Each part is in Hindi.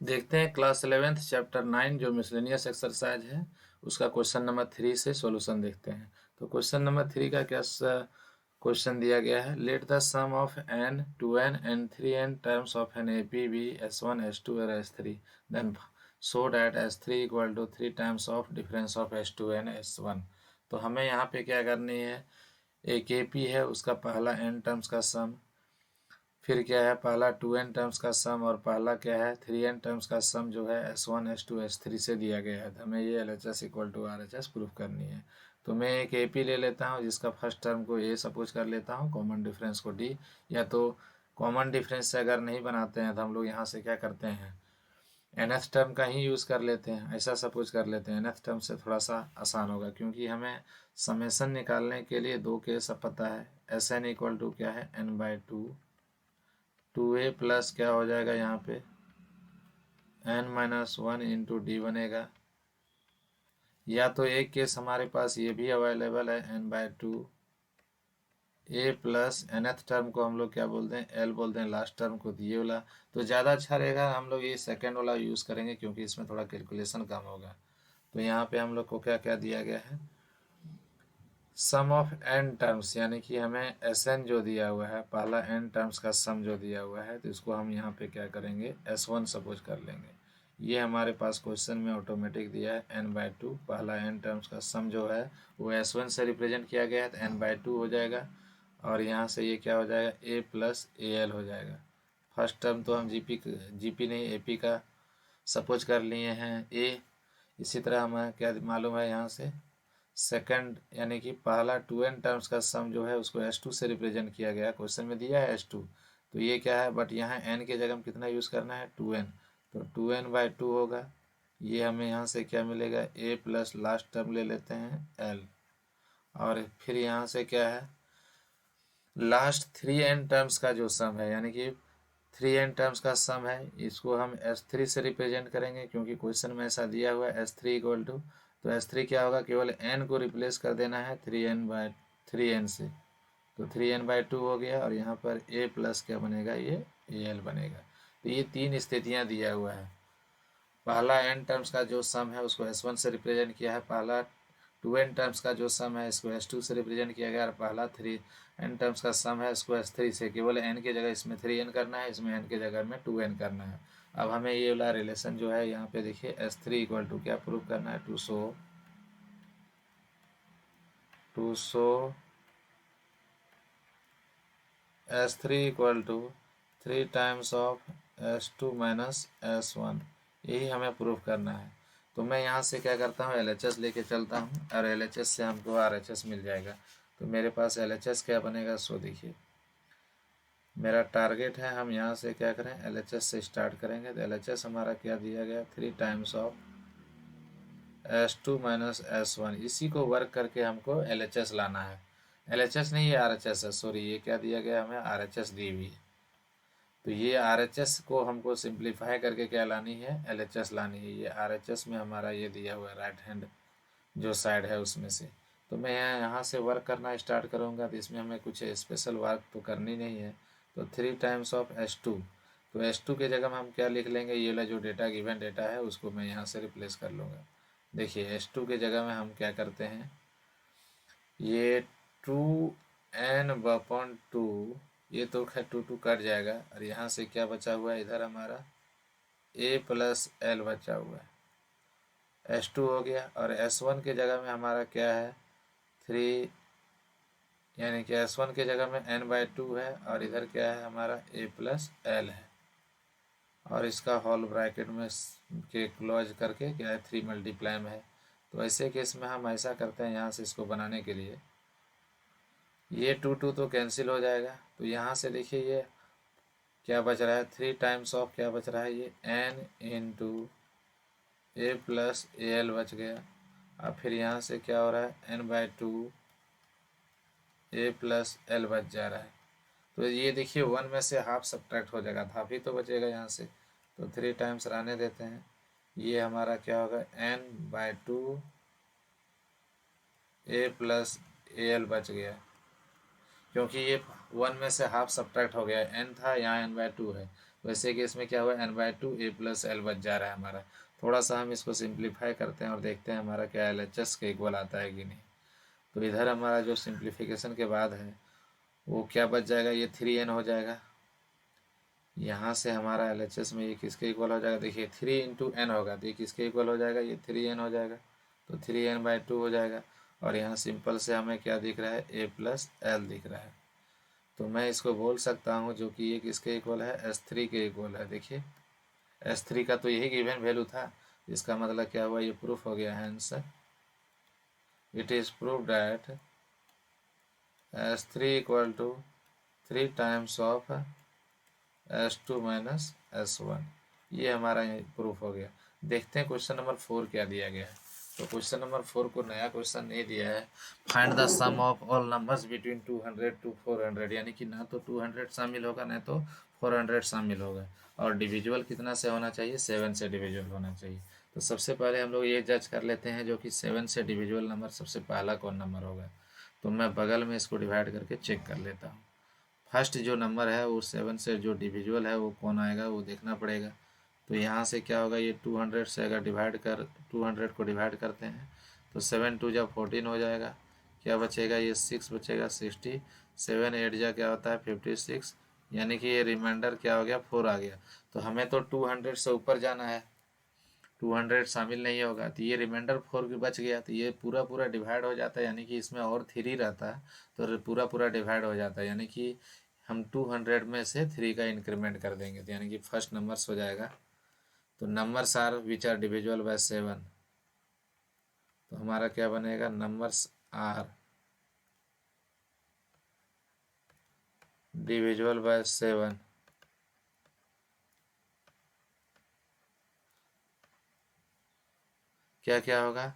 देखते हैं क्लास 11th चैप्टर 9 जो मिसलेनियस एक्सरसाइज है उसका क्वेश्चन नंबर 3 से सॉल्यूशन देखते हैं। तो क्वेश्चन नंबर 3 का क्या क्वेश्चन दिया गया है। Let the sum of n 2n and 3n terms of an A P be S1 S2 और S3 then show that S3 equal to 3 times of difference of S2 and S1। तो हमें यहाँ पे क्या करनी है, एक ए पी है उसका पहला n टर्म्स का सम, फिर क्या है पहला 2n टर्म्स का सम और पहला क्या है 3n टर्म्स का सम जो है S1 S2 S3 से दिया गया है। तो हमें ये LHS equal to RHS proof करनी है। तो मैं एक AP ले लेता हूँ जिसका फर्स्ट टर्म को A सपोज कर लेता हूँ, कॉमन डिफरेंस को D, या तो कॉमन डिफरेंस से अगर नहीं बनाते हैं तो हम लोग यहाँ से क्या करते हैं nth टर्म का ही यूज़ कर लेते हैं, ऐसा सपोज कर लेते हैं। nth टर्म से थोड़ा सा आसान होगा क्योंकि हमें समेसन निकालने के लिए दो केस अब पता है। Sn इक्वल टू क्या है n/2, 2a प्लस क्या हो जाएगा यहाँ पे n-1 इंटू डी बनेगा, या तो एक केस हमारे पास ये भी अवेलेबल है n/2 a plus nth term को हम लोग क्या बोलते हैं l बोलते हैं, लास्ट टर्म को दिए वाला। तो ज़्यादा अच्छा रहेगा हम लोग ये सेकेंड वाला यूज़ करेंगे क्योंकि इसमें थोड़ा कैलकुलेशन कम होगा। तो यहाँ पे हम लोग को क्या क्या दिया गया है, सम ऑफ n टर्म्स, यानी कि हमें Sn जो दिया हुआ है पहला n टर्म्स का सम जो दिया हुआ है तो इसको हम यहाँ पे क्या करेंगे S1 सपोज कर लेंगे। ये हमारे पास क्वेश्चन में ऑटोमेटिक दिया है n/2, पहला n टर्म्स का सम जो है वो S1 से रिप्रेजेंट किया गया है तो n/2 हो जाएगा, और यहाँ से ये क्या हो जाएगा a प्लस AL हो जाएगा। फर्स्ट टर्म तो हम जीपी नहीं AP का सपोज कर लिए हैं a। इसी तरह हमें क्या मालूम है यहाँ से सेकंड, यानी कि पहला 2n टर्म्स का सम जो है उसको S2 से रिप्रेजेंट किया गया, क्वेश्चन में दिया है S2, तो ये क्या है बट यहाँ n के जगह में कितना यूज़ करना है 2n, तो 2n/2 होगा। ये हमें यहाँ से क्या मिलेगा a प्लस लास्ट टर्म ले लेते हैं l, और फिर यहाँ से क्या है लास्ट 3n टर्म्स का जो सम है, यानी कि 3n टर्म्स का सम है, इसको हम S3 से रिप्रेजेंट करेंगे क्योंकि क्वेश्चन में ऐसा दिया हुआ है S3 इक्वल टू, तो S3 क्या होगा केवल n को रिप्लेस कर देना है 3n से, तो 3n/2 हो गया, और यहाँ पर a प्लस क्या बनेगा ये AL बनेगा। तो ये तीन स्थितियाँ दिया हुआ है। पहला n टर्म्स का जो सम है उसको S1 से रिप्रेजेंट किया है, पहला 2n टर्म्स का जो सम है इसको S2 से रिप्रेजेंट किया गया, और पहला 3n टर्म्स का सम है इसको S3 से, केवल n की जगह इसमें 3n करना है, इसमें n की जगह में 2n करना है। अब हमें ये वाला रिलेशन जो है यहाँ पे देखिए S3 इक्वल टू क्या प्रूव करना है, to show S3 equal to 3 times of S2 minus S1, यही हमें प्रूफ करना है। तो मैं यहाँ से क्या करता हूँ LHS लेके चलता हूँ, और LHS से हमको RHS मिल जाएगा। तो मेरे पास LHS क्या बनेगा, सो देखिए मेरा टारगेट है हम यहाँ से क्या करें LHS से स्टार्ट करेंगे। तो LHS हमारा क्या दिया गया 3 times of S2 minus S1, इसी को वर्क करके हमको LHS लाना है। LHS नहीं, ये RHS है, सॉरी ये क्या दिया गया हमें RHS दी हुई है। तो ये RHS को हमको सिंप्लीफाई करके क्या लानी है LHS लानी है। ये RHS में हमारा ये दिया हुआ है राइट हैंड जो साइड है उसमें से। तो मैं यहाँ से वर्क करना स्टार्ट करूँगा, तो इसमें हमें कुछ स्पेशल वर्क तो करनी नहीं है। तो 3 टाइम्स ऑफ S2, तो S2 के जगह में हम क्या लिख लेंगे, ये वाला जो डेटा गिवन डेटा है उसको मैं यहाँ से रिप्लेस कर लूँगा। देखिए S2 के जगह में हम क्या करते हैं, ये 2n/2, ये तो खैर 2 कट जाएगा, और यहाँ से क्या बचा हुआ है इधर हमारा a प्लस l बचा हुआ है, S2 हो गया, और S1 के जगह में हमारा क्या है 3, यानी कि S1 के जगह में n/2 है, और इधर क्या है हमारा a प्लस l है, और इसका होल ब्रैकेट में के क्लोज करके क्या है 3 मल्टीप्लाई में है। तो ऐसे केस में हम ऐसा करते हैं यहाँ से इसको बनाने के लिए, ये 2 तो कैंसिल हो जाएगा, तो यहाँ से देखिए ये क्या बच रहा है 3 टाइम्स ऑफ क्या बच रहा है ये n into a plus AL बच गया। अब फिर यहाँ से क्या हो रहा है n/2 a प्लस L बच जा रहा है। तो ये देखिए 1 में से हाफ सब्ट्रैक्ट हो जाएगा, हाफ ही तो बचेगा यहाँ से, तो 3 टाइम्स रहने देते हैं। ये हमारा क्या होगा n/2 a प्लस AL बच गया, क्योंकि ये 1 में से हाफ सब्ट्रैक्ट हो गया, n था यहाँ n/2 है, वैसे केस में क्या हुआ, n/2 a प्लस एल बच जा रहा है हमारा। थोड़ा सा हम इसको सिंप्लीफाई करते हैं और देखते हैं हमारा क्या LHS के इक्वल आता है कि नहीं। तो इधर हमारा जो सिंप्लीफिकेशन के बाद है वो क्या बच जाएगा, ये 3n हो जाएगा। यहाँ से हमारा LHS में ये किसके इक्वल हो जाएगा, देखिए 3 × n होगा, तो ये किसके इक्वल हो जाएगा, ये 3n हो जाएगा, तो 3n/2 हो जाएगा। और यहाँ सिंपल से हमें क्या दिख रहा है, a प्लस एल दिख रहा है। तो मैं इसको बोल सकता हूँ जो कि ये किसके इक्वल है, S3 के इक्वल है। देखिए S3 का तो यही गिवन वैल्यू था, इसका मतलब क्या हुआ, ये प्रूफ हो गया है। Answer it is proof that S3 equal to 3 times of S2 minus S1। ये हमारा प्रूफ हो गया। देखते हैं क्वेश्चन नंबर 4 क्या दिया गया है। तो क्वेश्चन नंबर 4 को नया क्वेश्चन नहीं दिया है। Find the sum of all numbers between 200 to 400, यानी कि ना तो 200 शामिल होगा ना तो 400 शामिल होगा। और डिविजुअल कितना से होना चाहिए, 7 से डिविजुअल होना चाहिए। तो सबसे पहले हम लोग ये जज कर लेते हैं जो कि 7 से डिविजुअल नंबर सबसे पहला कौन नंबर होगा। तो मैं बगल में इसको डिवाइड करके चेक कर लेता हूँ। फर्स्ट जो नंबर है वो 7 से जो डिविजुअल है वो कौन आएगा वो देखना पड़ेगा। तो यहाँ से क्या होगा, ये 200 से अगर 200 को डिवाइड करते हैं तो 7×2 जब 14 हो जाएगा। क्या बचेगा, ये 6 बचेगा, 60। 7×8 जा क्या होता है, 56। यानी कि ये रिमाइंडर क्या हो गया, 4 आ गया। तो हमें तो 200 से ऊपर जाना है, 200 शामिल नहीं होगा, तो ये रिमाइंडर 4 भी बच गया। तो ये पूरा पूरा डिवाइड हो जाता है, यानी कि इसमें और 3 रहता है तो पूरा पूरा डिवाइड हो जाता है। यानी कि हम 200 में से 3 का इंक्रीमेंट कर देंगे, तो यानी कि फर्स्ट नंबर्स हो जाएगा। तो numbers are which are divisible by 7। तो हमारा क्या बनेगा, नंबर्स आर डिविजुअल बाय 7। क्या क्या होगा,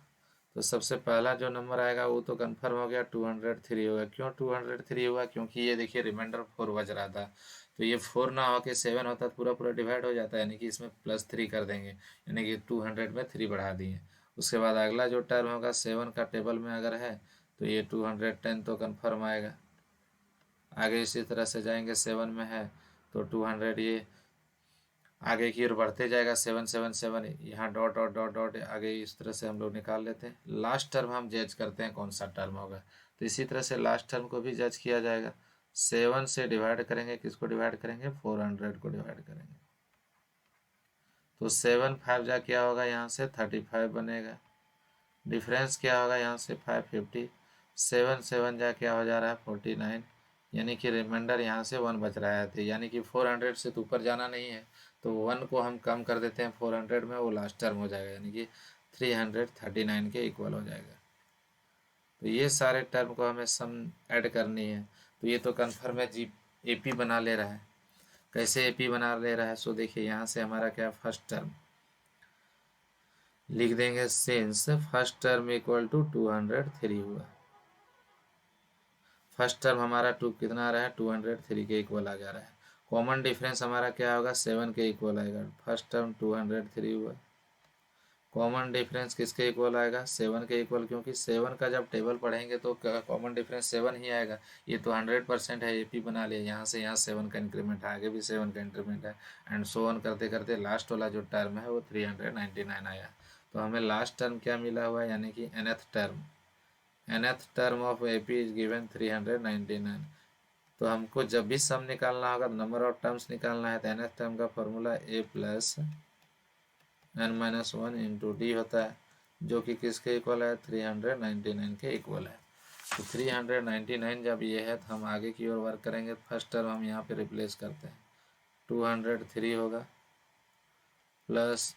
तो सबसे पहला जो नंबर आएगा वो तो कंफर्म हो गया, 203 होगा। क्यों 203 हुआ, क्योंकि ये देखिए रिमाइंडर 4 बज रहा था। तो ये 4 ना होके 7 होता तो पूरा पूरा डिवाइड हो जाता है, यानी कि इसमें +3 कर देंगे, यानी कि 200 में 3 बढ़ा दिए। उसके बाद अगला जो टर्म होगा 7 का टेबल में अगर है तो ये 210 तो कन्फर्म आएगा। आगे इसी तरह से जाएंगे, 7 में है तो 200, ये आगे की ओर बढ़ते जाएगा, 777, यहाँ डॉट डॉट डॉट डॉट आगे इस तरह से हम लोग निकाल लेते हैं। लास्ट टर्म हम जज करते हैं कौन सा टर्म होगा, तो इसी तरह से लास्ट टर्म को भी जज किया जाएगा। 7 से डिवाइड करेंगे, किसको डिवाइड करेंगे, 400 को डिवाइड करेंगे। तो 7×5 जा क्या होगा, यहाँ से 35 बनेगा। डिफरेंस क्या होगा, यहाँ से 550। 7 जा क्या हो जा रहा है, 49। यानी कि रिमाइंडर यहाँ से 1 बच रहा है, तो यानी कि 400 से तो ऊपर जाना नहीं है, तो 1 को हम कम कर देते हैं 400 में, वो लास्ट टर्म हो जाएगा, यानी कि 339 के इक्वल हो जाएगा। तो ये सारे टर्म को हमें सम ऐड करनी है। तो ये तो कन्फर्म है जी, AP बना ले रहा है। कैसे AP बना ले रहा है, सो देखिए यहाँ से हमारा क्या, फर्स्ट टर्म लिख देंगे, since first term equal to 203 हुआ। फर्स्ट टर्म हमारा कितना आ रहा है, 203 के इक्वल आ जा रहा है। कॉमन डिफरेंस हमारा क्या होगा, 7 के इक्वल आएगा। फर्स्ट टर्म 203 हुआ, कॉमन डिफरेंस किसके इक्वल आएगा, 7 के इक्वल, क्योंकि 7 का जब टेबल पढ़ेंगे तो कॉमन डिफरेंस 7 ही आएगा। ये तो 100% है, AP बना लिया। यहाँ से यहाँ 7 का इंक्रीमेंट है, आगे भी 7 का इंक्रीमेंट है, एंड सो ऑन करते करते लास्ट वाला जो टर्म है वो 399 आया। तो हमें लास्ट टर्म क्या मिला हुआ है, यानी कि nth term of AP is given 399। तो हमको जब भी सम निकालना होगा, नंबर ऑफ टर्म्स निकालना है, तो nth टर्म का formula a plus n-1 into D होता है, जो कि किसके इक्वल है, 399 के इक्वल है। तो 399 जब ये है तो हम आगे की ओर वर्क करेंगे। फर्स्ट टर्म हम यहाँ पे रिप्लेस करते हैं, 203 होगा, प्लस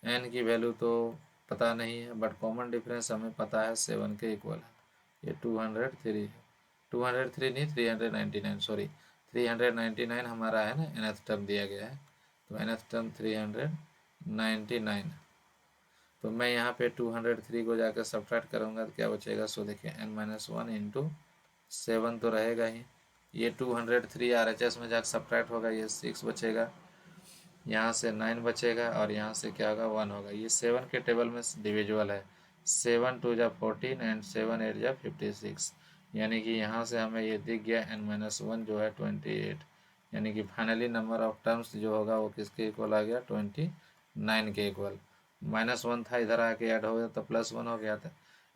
n की वैल्यू तो पता नहीं है, बट कॉमन डिफरेंस हमें पता है 7 के इक्वल है। ये 203 है, 203 नहीं 399, सॉरी 399 हमारा है ना, nth टर्म दिया गया है, तो nth टर्म 399। तो मैं यहाँ पे 203 को जाकर सब्ट्रैक्ट करूँगा तो क्या बचेगा, सो देखिए n-1 इंटू 7 तो रहेगा ही, ये 203 RHS में जाकर सब्ट्रैक्ट होगा, ये 6 बचेगा, यहाँ से 9 बचेगा, और यहाँ से क्या होगा, 1 होगा। ये 7 के टेबल में डिविजुअल है, 7×2 जा 14 एंड 7×8 जा 56, यानी कि यहाँ से हमें ये दिख गया n-1 जो है 28। यानी कि फाइनली नंबर ऑफ टर्म्स जो होगा वो किसके इक्वल आ गया, 29 के इक्वल। -1 था, इधर आके ऐड हो गया तो +1 हो गया था,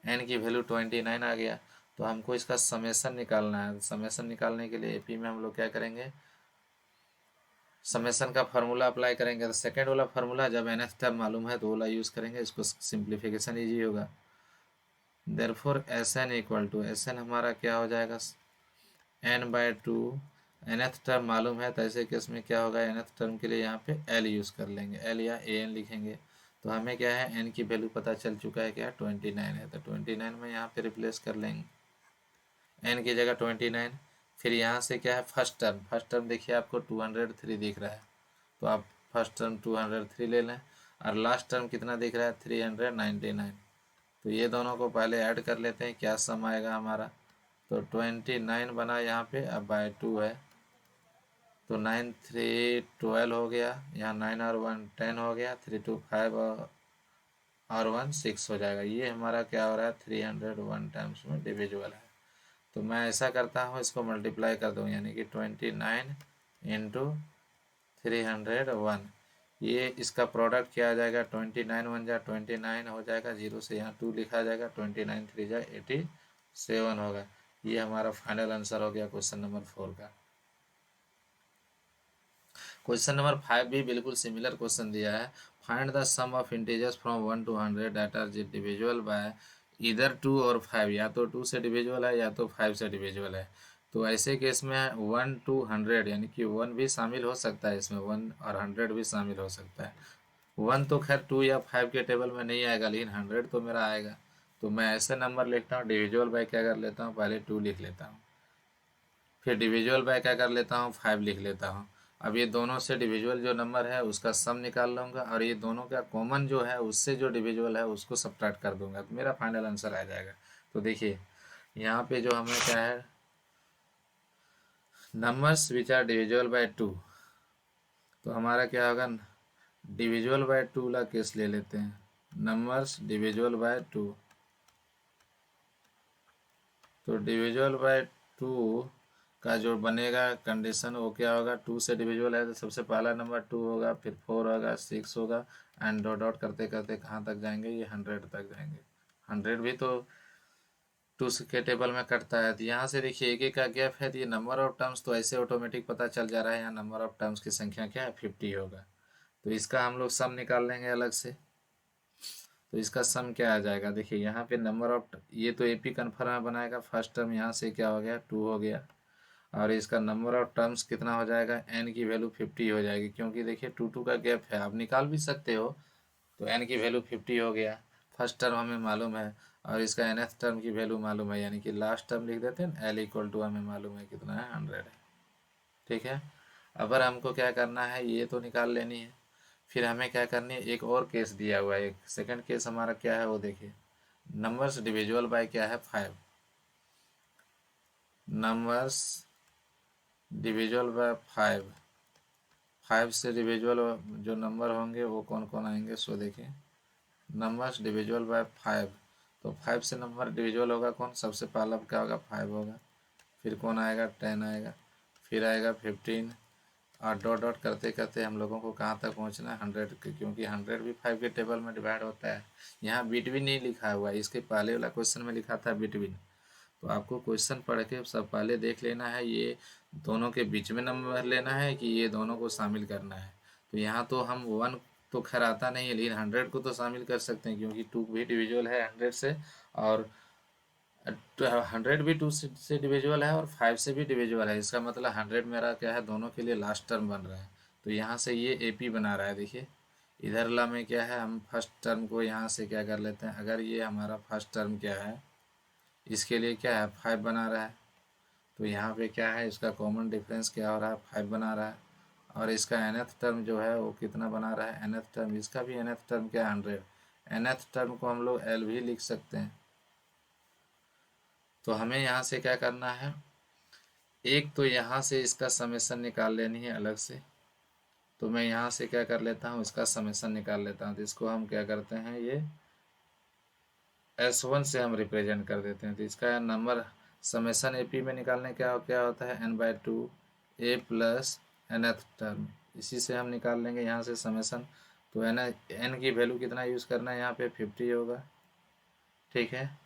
n की वैल्यू 29 आ गया। तो हमको इसका समेसन निकालना है। समेसन निकालने के लिए एपी में हम लोग क्या करेंगे, समेसन का फार्मूला अप्लाई करेंगे। तो सेकेंड वाला फार्मूला, जब nth टर्म मालूम है तो वाला यूज़ करेंगे, इसको सिंप्लीफिकेशन ईजी होगा। Therefore Sn equal to, Sn हमारा क्या हो जाएगा, n/2। nth टर्म मालूम है तो ऐसे केस में क्या होगा, nth टर्म के लिए यहाँ पे l यूज़ कर लेंगे, l या an लिखेंगे। तो हमें क्या है, n की वैल्यू पता चल चुका है, क्या 29 है, तो 29 में यहाँ पे रिप्लेस कर लेंगे, n की जगह 29। फिर यहाँ से क्या है, फर्स्ट टर्म देखिए आपको 203 दिख रहा है, तो आप फर्स्ट टर्म 203 ले लें, और लास्ट टर्म कितना दिख रहा है, 399। तो ये दोनों को पहले ऐड कर लेते हैं, क्या सम आएगा हमारा, तो 29 बना यहाँ पे, अब बाय 2 है, तो 9 3 12 हो गया, यहाँ 9 और 1 10 हो गया, 3 2 5 और 1 6 हो जाएगा। ये हमारा क्या हो रहा है, 301 टाइम्स में डिविजिबल है। तो मैं ऐसा करता हूँ, इसको मल्टीप्लाई कर दूँ, यानी कि 29 इंटू 301, ये इसका प्रोडक्ट क्या आ जाएगा, 29 बन जाए 29 हो जाएगा, जीरो से यहाँ 2 लिखा जाएगा, 29 3 जा 87 होगा। ये हमारा फाइनल आंसर हो गया क्वेश्चन नंबर 4 का। क्वेश्चन नंबर 5 भी बिल्कुल सिमिलर क्वेश्चन दिया है। Find the sum of integers from 1 to 100 that are divisible by इधर 2 और 5, या तो 2 से डिविजिबल है या तो 5 से डिविजिबल है। तो ऐसे केस में 1 to 100 यानी कि 1 भी शामिल हो सकता है इसमें, 1 और 100 भी शामिल हो सकता है। 1 तो खैर 2 या 5 के टेबल में नहीं आएगा, लेकिन 100 तो मेरा आएगा। तो मैं ऐसे नंबर लिखता हूँ, डिविजिबल बाय क्या कर लेता हूँ, पहले 2 लिख लेता हूँ, फिर डिविजुअल बाय क्या कर लेता हूँ, 5 लिख लेता हूँ। अब ये दोनों से डिविजुअल जो नंबर है उसका सम निकाल लूँगा, और ये दोनों का कॉमन जो है उससे जो डिविजुअल है उसको सब्ट्रैक्ट कर दूंगा, तो मेरा फाइनल आंसर आ जाएगा। तो देखिए यहाँ पे जो हमें क्या है, numbers which are divisible by 2, तो हमारा क्या होगा, डिविजुअल बाय 2 वाला केस ले लेते हैं, नंबर्स डिविजुअल बाय 2। तो डिविजुअल बाय 2 का जो बनेगा कंडीशन वो क्या होगा, 2 से डिविजुअल है तो सबसे पहला नंबर 2 होगा, फिर 4 होगा, 6 होगा, एंड डॉट डॉट करते करते कहाँ तक जाएंगे, ये 100 तक जाएंगे। 100 भी तो 2 के टेबल में कटता है। तो यहाँ से देखिए एक एक का गैप है, तो ये नंबर ऑफ टर्म्स तो ऐसे ऑटोमेटिक पता चल जा रहा है, यहाँ नंबर ऑफ टर्म्स की संख्या क्या है, 50 होगा। तो इसका हम लोग सम निकाल लेंगे अलग से। तो इसका सम क्या आ जाएगा, देखिए यहाँ पे नंबर ऑफ, ये तो एपी कन्फर्म बनाएगा, फर्स्ट टर्म यहाँ से क्या हो गया, 2 हो गया, और इसका नंबर ऑफ टर्म्स कितना हो जाएगा, एन की वैल्यू 50 हो जाएगी, क्योंकि देखिए 2 का गैप है, आप निकाल भी सकते हो। तो एन की वैल्यू 50 हो गया, फर्स्ट टर्म हमें मालूम है, और इसका nth टर्म की वैल्यू मालूम है, यानी कि लास्ट टर्म लिख देते हैं, एल इक्वल टू हमें मालूम है कितना है, 100 है। ठीक है, अगर हमको क्या करना है, ये तो निकाल लेनी है, फिर हमें क्या करनी है, एक और केस दिया हुआ है, एक सेकंड केस हमारा क्या है वो देखिए, नंबर्स डिविजुअल बाय क्या है, 5, नंबर्स डिविजुअल बाय 5, 5 से डिविजुअल जो नंबर होंगे वो कौन कौन आएंगे, सो देखिए, नंबर्स डिविजुअल बाय 5, तो 5 से नंबर डिविजुअल होगा कौन, सबसे पहला क्या होगा, 5 होगा, फिर कौन आएगा, 10 आएगा, फिर आएगा 15, और डॉट डॉट करते करते हम लोगों को कहाँ तक पहुँचना है, 100 क्योंकि 100 भी 5 के टेबल में डिवाइड होता है। यहाँ बिटवीन नहीं लिखा हुआ है, इसके पहले वाला क्वेश्चन में लिखा था बिटवीन। तो आपको क्वेश्चन पढ़ के सब पहले देख लेना है, ये दोनों के बीच में नंबर लेना है कि ये दोनों को शामिल करना है। तो यहाँ तो हम 1 तो खैर आता नहीं है, लेकिन 100 को तो शामिल कर सकते हैं, क्योंकि 2 भी डिविजुअल है 100 से, और 100 भी 2 से डिविजुअल है, और 5 से भी डिविजुअल है। इसका मतलब 100 मेरा क्या है, दोनों के लिए लास्ट टर्म बन रहा है। तो यहाँ से ये एपी बना रहा है, देखिए इधर ला में क्या है, हम फर्स्ट टर्म को यहाँ से क्या कर लेते हैं, अगर ये हमारा फर्स्ट टर्म क्या है, इसके लिए क्या है, 5 बना रहा है, तो यहाँ पे क्या है, इसका कॉमन डिफरेंस क्या हो रहा है, 5 बना रहा है, और इसका nth टर्म जो है वो कितना बना रहा है, nth टर्म, इसका भी nth टर्म क्या है, 100। nth टर्म को हम लोग l भी लिख सकते हैं। तो हमें यहाँ से क्या करना है, एक तो यहाँ से इसका समेसन निकाल लेनी है अलग से। तो मैं यहाँ से क्या कर लेता हूँ, इसका समेसन निकाल लेता हूँ, तो इसको हम क्या करते हैं, ये S1 से हम रिप्रेजेंट कर देते हैं। तो इसका नंबर समेसन एपी में निकालने क्या क्या होता है, n/2 a plus nth term, इसी से हम निकाल लेंगे यहाँ से समेसन। तो n की वैल्यू कितना यूज़ करना है यहाँ पे 50 होगा, ठीक है।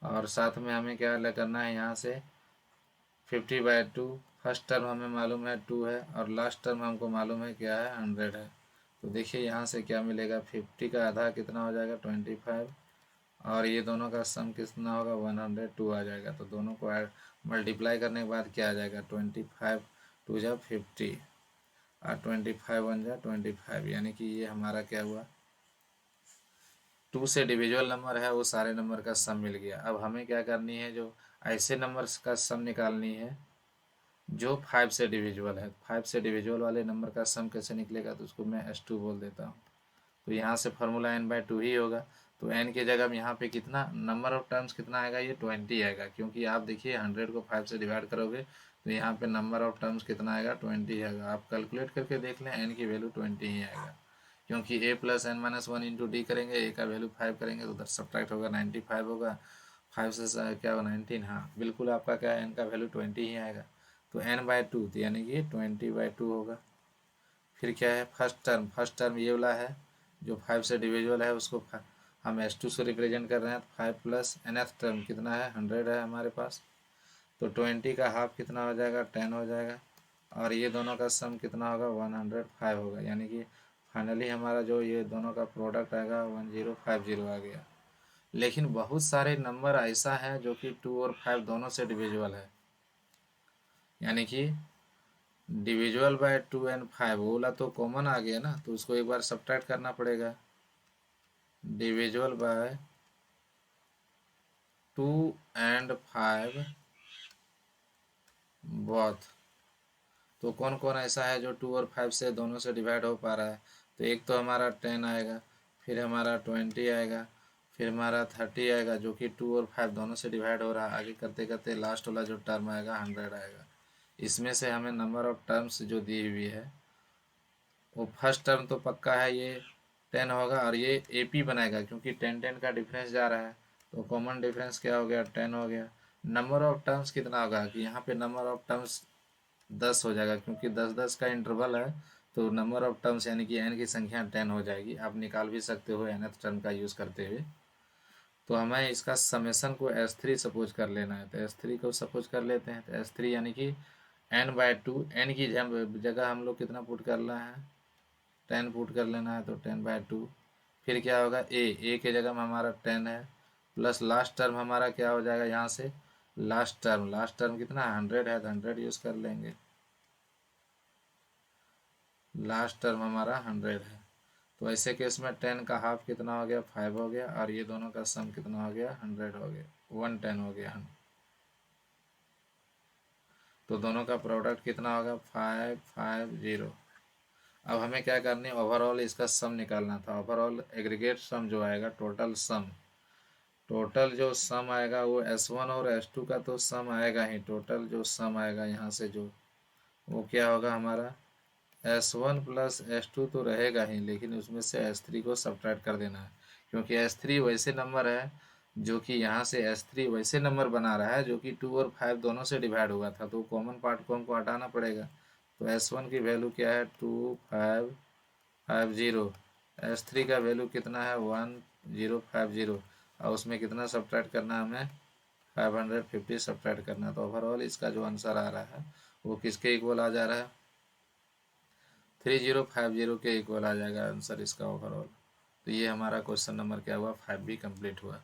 और साथ में हमें क्या करना है यहाँ से 50/2, फर्स्ट टर्म हमें मालूम है 2 है और लास्ट टर्म हमको मालूम है क्या है 100 है। तो देखिए यहाँ से क्या मिलेगा, 50 का आधा कितना हो जाएगा 25 और ये दोनों का सम कितना होगा 102 आ जाएगा। तो दोनों को मल्टीप्लाई करने के बाद क्या आ जाएगा 25 2 जा 50 और 25 1 जा 25, यानी कि ये हमारा क्या हुआ 2 से डिविजुअल नंबर है वो सारे नंबर का सम मिल गया। अब हमें क्या करनी है, जो ऐसे नंबर्स का सम निकालनी है जो 5 से डिविजुअल है। 5 से डिविजुअल वाले नंबर का सम कैसे निकलेगा, तो उसको मैं S2 बोल देता हूँ। तो यहाँ से फार्मूला n/2 ही होगा। तो n की जगह यहाँ पे कितना नंबर ऑफ टर्म्स कितना आएगा, ये 20 आएगा, क्योंकि आप देखिए 100 को 5 से डिवाइड करोगे तो यहाँ पे नंबर ऑफ टर्म्स कितना आएगा 20 आएगा। आप कैलकुलेट करके देख लें, n की वैल्यू 20 ही आएगा, क्योंकि a + n - 1 इंटू डी करेंगे, a का वैल्यू 5 करेंगे तो उधर सब्ट्रैक्ट होगा 95 होगा, 5 से क्या होगा 19। हाँ बिल्कुल, आपका क्या है n का वैल्यू 20 ही आएगा। तो n/2 तो यानी कि 20/2 होगा। फिर क्या है फर्स्ट टर्म ये वाला है जो 5 से डिविजुअल है, उसको हम S2 से रिप्रेजेंट कर रहे हैं। 5 प्लस nth टर्म कितना है 100 है हमारे पास, तो 20 का हाफ कितना हो जाएगा 10 हो जाएगा और ये दोनों का सम कितना होगा 105 होगा, यानी कि फाइनली हमारा जो ये दोनों का प्रोडक्ट आएगा 1050 आ गया। लेकिन बहुत सारे नंबर ऐसा है जो कि 2 और 5 दोनों से डिविजुअल है, यानी कि डिविजुअल/2 and 5 वो वाला तो कॉमन आ गया ना, तो उसको एक बार सब्ट्रैक्ट करना पड़ेगा। डिविजुअल/2 and 5 बोथ, तो कौन कौन ऐसा है जो 2 और 5 से दोनों से डिवाइड हो पा रहा है, तो एक तो हमारा 10 आएगा, फिर हमारा 20 आएगा, फिर हमारा 30 आएगा जो कि 2 और 5 दोनों से डिवाइड हो रहा है। आगे करते करते लास्ट वाला जो टर्म आएगा 100 आएगा। इसमें से हमें नंबर ऑफ टर्म्स जो दी हुई है वो फर्स्ट टर्म तो पक्का है ये 10 होगा और ये AP बनाएगा, क्योंकि 10 का डिफरेंस जा रहा है, तो कॉमन डिफरेंस क्या हो गया 10 हो गया। नंबर ऑफ टर्म्स कितना होगा कि यहाँ पे नंबर ऑफ टर्म्स 10 हो जाएगा, क्योंकि 10-10 का इंटरवल है, तो नंबर ऑफ टर्म्स यानी कि n की संख्या 10 हो जाएगी। आप निकाल भी सकते हो nth टर्म का यूज़ करते हुए। तो हमें इसका समेसन को S3 सपोज कर लेना है, तो S3 को सपोज कर लेते हैं। तो S3 यानी कि n/2, n की जगह हम लोग कितना पुट करना है 10 पुट कर लेना है, तो 10/2। फिर क्या होगा a के जगह में हमारा 10 है, प्लस लास्ट टर्म हमारा क्या हो जाएगा यहाँ से लास्ट टर्म कितना 100 है, तो 100 यूज़ कर लेंगे। लास्ट टर्म हमारा 100 है, तो ऐसे केस में 10 का हाफ कितना हो गया 5 हो गया और ये दोनों का सम कितना हो गया 100 हो गया 110 हो गया। तो दोनों का प्रोडक्ट कितना होगा 550। अब हमें क्या करनी है, ओवरऑल इसका सम निकालना था। ओवरऑल एग्रीगेट सम जो आएगा टोटल जो सम आएगा वो S1 और S2 का तो सम आएगा ही। टोटल जो सम आएगा यहाँ से जो वो क्या होगा हमारा S1 + S2 तो रहेगा ही, लेकिन उसमें से S3 को सब्ट्रैक्ट कर देना है, क्योंकि S3 वैसे नंबर है जो कि यहाँ से S3 वैसे नंबर बना रहा है जो कि 2 और 5 दोनों से डिवाइड हुआ था, तो कॉमन पार्ट को हमको हटाना पड़ेगा। तो S1 की वैल्यू क्या है 2550, S3 का वैल्यू कितना है 1050 और उसमें कितना सब्ट्रैक्ट करना है हमें 550 सब्ट्रैक्ट करना है। तो ओवरऑल इसका जो आंसर आ रहा है वो किसके इक्वल आ जा रहा है 3050 के इक्वल आ जाएगा आंसर इसका ओवरऑल। तो ये हमारा क्वेश्चन नंबर क्या हुआ 5 भी कंप्लीट हुआ।